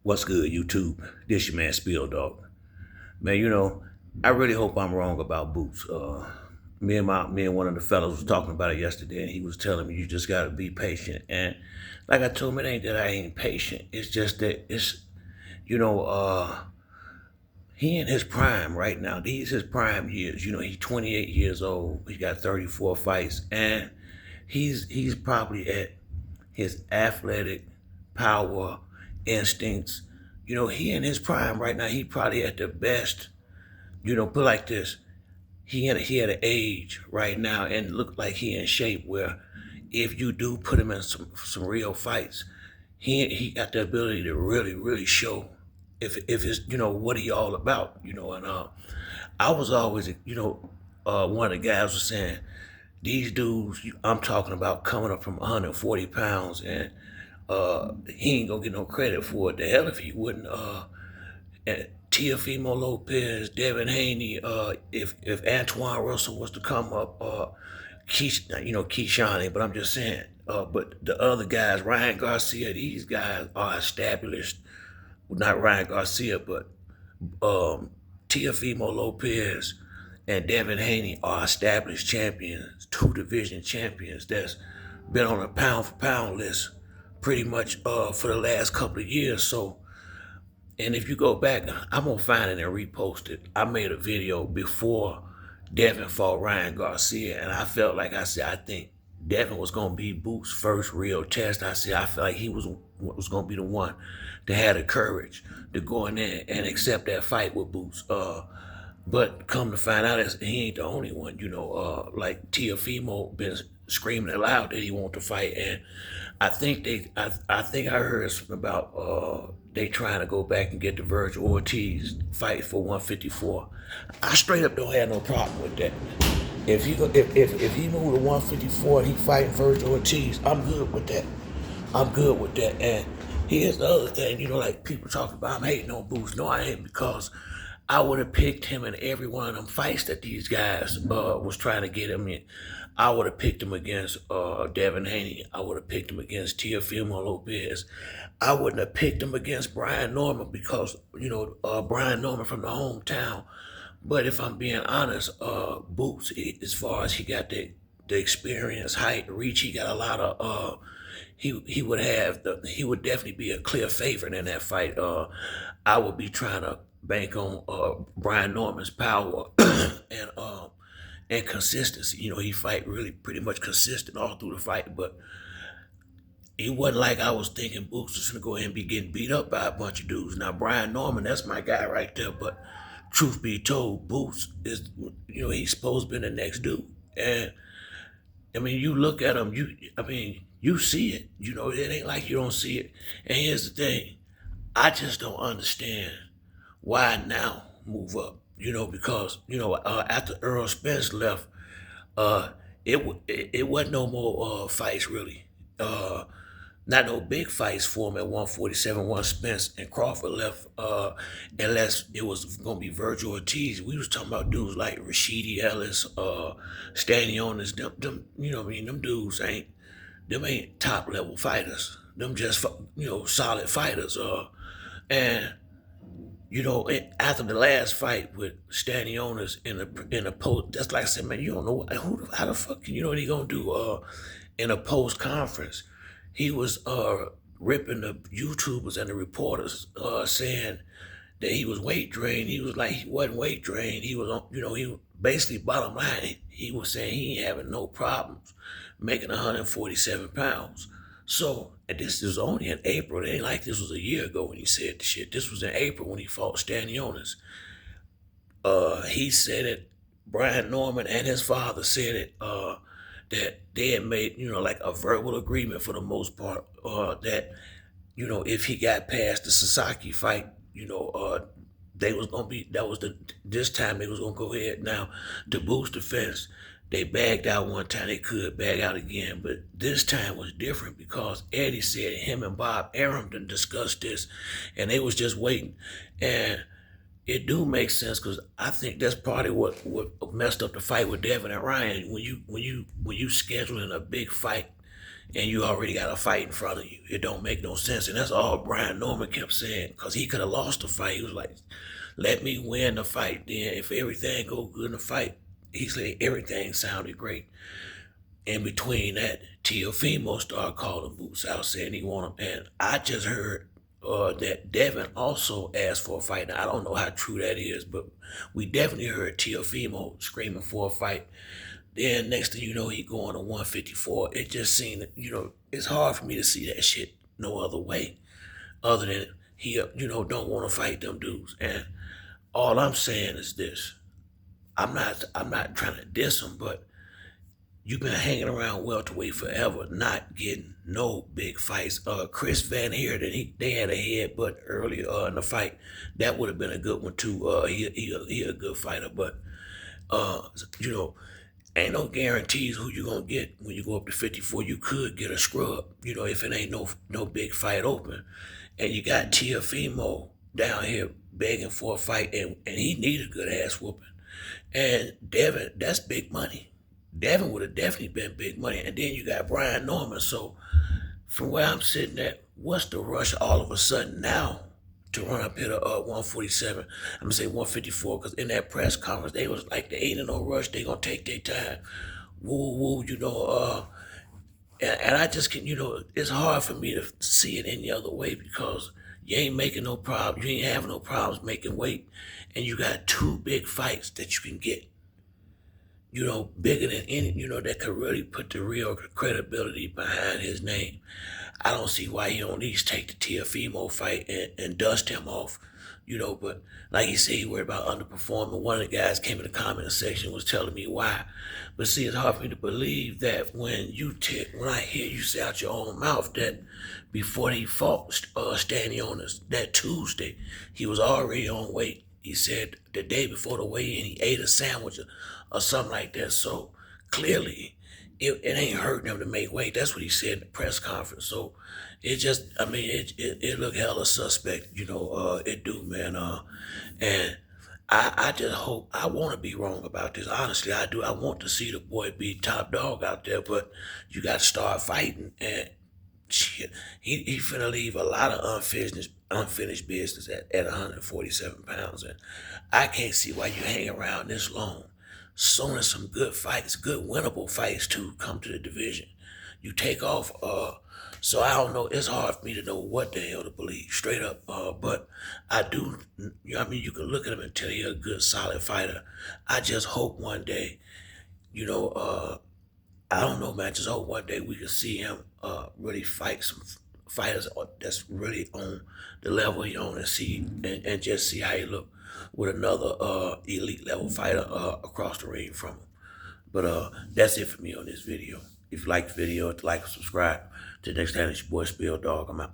What's good, YouTube? This your man Spill Dog. Man, I really hope I'm wrong about Boots. Me and one of the fellows was talking about it yesterday, and he was telling me you just gotta be patient. And like I told him, it ain't that I ain't patient. It's just that you know, uh, he in his prime right now. These his prime years. He's 28 years old. He got 34 fights, and he's probably at his athletic power, instincts. He in his prime right now. He probably at the best. Put like this. He had an age right now and look like he in shape where if you do put him in some real fights, he got the ability to really, really show if it's what he all about. And I was always one of the guys was saying these dudes I'm talking about coming up from 140 pounds and he ain't gonna get no credit for it. The hell if he wouldn't. Teofimo Lopez, Devin Haney, if Antoine Russell was to come up, Keyshawn, but I'm just saying. But the other guys, Ryan Garcia, these guys are established. Well, not Ryan Garcia, but Teofimo Lopez and Devin Haney are established champions, two division champions that's been on a pound for pound list pretty much for the last couple of years. So, and if you go back, I'm gonna find it and repost it. I made a video before Devin fought Ryan Garcia, and I felt like I said I think Devin was gonna be Boots' first real test. I said I felt like he was gonna be the one to have the courage to go in there and accept that fight with Boots. But come to find out, he ain't the only one. Like Teofimo been screaming loud that he want to fight, and I think I heard something about they trying to go back and get the Virgil Ortiz fight for 154. I straight up don't have no problem with that. If he move to 154 and he fighting Virgil Ortiz, I'm good with that. I'm good with that. And here's the other thing, like people talking about I'm hating on Boots. No, I ain't, because I would have picked him in every one of them fights that these guys was trying to get him in. I would have picked him against Devin Haney. I would have picked him against Teofimo Lopez. I wouldn't have picked him against Brian Norman because, Brian Norman from the hometown. But if I'm being honest, Boots, as far as he got the experience, height, reach, he got a lot of he would definitely be a clear favorite in that fight. I would be trying to bank on Brian Norman's power and consistency. He fight really pretty much consistent all through the fight, but it wasn't like I was thinking Boots was gonna go ahead and be getting beat up by a bunch of dudes. Now Brian Norman, that's my guy right there, but truth be told, Boots is he's supposed to be the next dude. And I mean, you look at him, you see it. It ain't like you don't see it. And here's the thing, I just don't understand why now move up. Because after Earl Spence left, uh, it wasn't no more fights really. Not no big fights for him at 147 once Spence and Crawford left, unless it was gonna be Virgil Ortiz. We was talking about dudes like Rashidi Ellis, Stanionis, them them dudes ain't top level fighters. Them just solid fighters. And after the last fight with Stanionis in a post, that's like I said, man, you don't know how the fuck you know what he gonna do in a post conference. He was ripping the YouTubers and the reporters, saying that he was weight drained. He was like he wasn't weight drained. He was on, he basically bottom line. He was saying he ain't having no problems making 147 pounds. So, and this is only in April. It ain't like this was a year ago when he said the shit. This was in April when he fought Stanionis. He said it. Brian Norman and his father said it. That they had made, like a verbal agreement for the most part. That if he got past the Sasaki fight, they was gonna be this time they was gonna go ahead. Now, to boost defense, they bagged out one time, they could bag out again, but this time was different because Eddie said him and Bob Arum done discussed this, and they was just waiting. And it do make sense because I think that's probably what messed up the fight with Devin and Ryan. When you scheduling a big fight and you already got a fight in front of you. It don't make no sense. And that's all Brian Norman kept saying, because he could have lost the fight. He was like, let me win the fight. Then if everything go good in the fight, he said everything sounded great. In between that, Teofimo started calling Boots out, saying he want him. And I just heard that Devin also asked for a fight. Now, I don't know how true that is, but we definitely heard Teofimo screaming for a fight. Then next thing you know, he going to 154. It just seemed, it's hard for me to see that shit no other way, other than he, don't want to fight them dudes. And all I'm saying is this: I'm not trying to diss him, but you've been hanging around welterweight forever, not getting no big fights. Chris Van Heerden, they had a headbutt earlier in the fight. That would have been a good one too. He a good fighter, but uh, you know, ain't no guarantees who you gonna get when you go up to 54. You could get a scrub, if it ain't no big fight open, and you got Tiafimo down here begging for a fight, and he need a good ass whooping. And Devin, that's big money. Devin would have definitely been big money. And then you got Brian Norman. So from where I'm sitting at, what's the rush all of a sudden now to run up here to 147? I'm gonna say 154 because in that press conference they was like, they ain't in no rush. They gonna take their time. Woo woo, and I just can, it's hard for me to see it any other way because you ain't making no problem. You ain't having no problems making weight, and you got two big fights that you can get, bigger than any, that could really put the real credibility behind his name. I don't see why he don't at least take the Tiafimo fight and dust him off, but like he said, he worried about underperforming. One of the guys came in the comment section was telling me why. But see, it's hard for me to believe that when I hear you say out your own mouth that before he fought Stanley on that Tuesday, he was already on weight. He said the day before the weigh-in, he ate a sandwich or something like that. So clearly, it ain't hurting him to make weight. That's what he said in the press conference. So it just, I mean, it look hella suspect, it do, man. And I just hope, I want to be wrong about this. Honestly, I do. I want to see the boy be top dog out there, but you got to start fighting. And shit, he finna leave a lot of unfinished business at 147 pounds. And I can't see why you hang around this long. Soon as some good fights, good winnable fights too, come to the division, you take off. So I don't know. It's hard for me to know what the hell to believe, straight up. But I do. You can look at him and tell you're a good, solid fighter. I just hope one day, you know, uh, I don't know, man. I just hope one day we can see him really fight some fighters that's really on the level he on, and just see how he look with another elite level fighter across the ring from him. But that's it for me on this video. If you like the video, like and subscribe. Till next time, it's your boy Spill Dog. I'm out.